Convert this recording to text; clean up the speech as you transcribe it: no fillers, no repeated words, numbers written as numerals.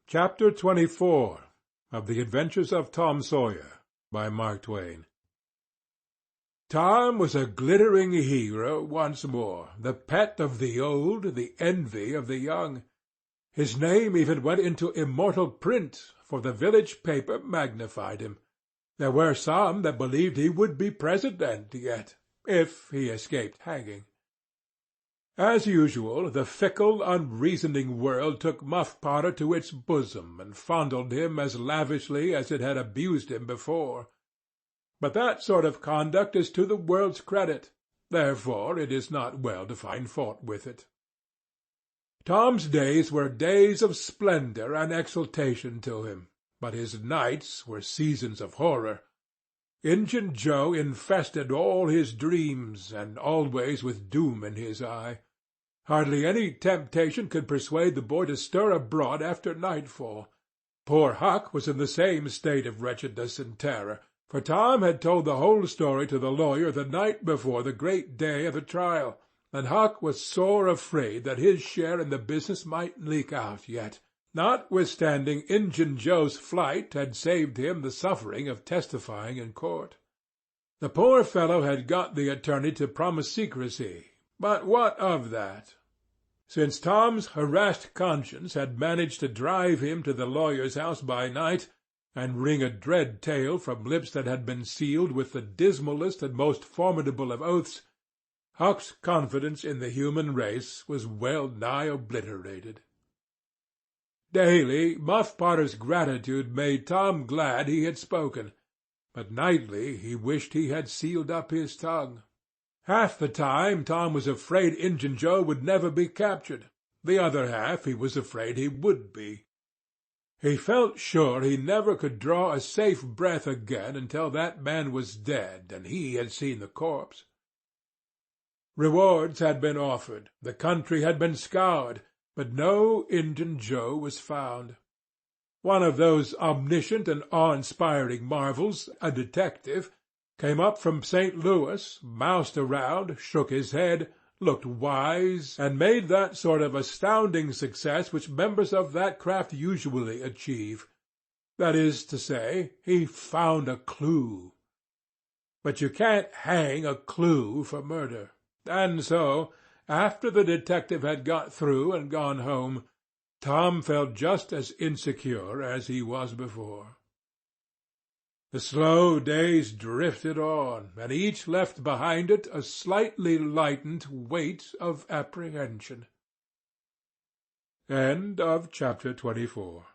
Chapter 24 of the Adventures of Tom Sawyer, by Mark Twain. Tom was a glittering hero once more, the pet of the old, the envy of the young. His name even went into immortal print, for the village paper magnified him. There were some that believed he would be president yet, if he escaped hanging. As usual, the fickle, unreasoning world took Muff Potter to its bosom and fondled him as lavishly as it had abused him before. But that sort of conduct is to the world's credit, therefore it is not well to find fault with it. Tom's days were days of splendor and exultation to him, but his nights were seasons of horror. Injun Joe infested all his dreams, and always with doom in his eye. Hardly any temptation could persuade the boy to stir abroad after nightfall. Poor Huck was in the same state of wretchedness and terror, for Tom had told the whole story to the lawyer the night before the great day of the trial, and Huck was sore afraid that his share in the business might leak out yet, notwithstanding Injun Joe's flight had saved him the suffering of testifying in court. The poor fellow had got the attorney to promise secrecy, but what of that? Since Tom's harassed conscience had managed to drive him to the lawyer's house by night, and wring a dread tale from lips that had been sealed with the dismalest and most formidable of oaths, Huck's confidence in the human race was well nigh obliterated. Daily Muff Potter's gratitude made Tom glad he had spoken, but nightly he wished he had sealed up his tongue. Half the time Tom was afraid Injun Joe would never be captured. The other half he was afraid he would be. He felt sure he never could draw a safe breath again until that man was dead and he had seen the corpse. Rewards had been offered, the country had been scoured, but no Injun Joe was found. One of those omniscient and awe-inspiring marvels, a detective, came up from St. Louis, moused around, shook his head, looked wise, and made that sort of astounding success which members of that craft usually achieve. That is to say, he found a clue. But you can't hang a clue for murder. And so, after the detective had got through and gone home, Tom felt just as insecure as he was before. The slow days drifted on, and each left behind it a slightly lightened weight of apprehension. End of chapter 24.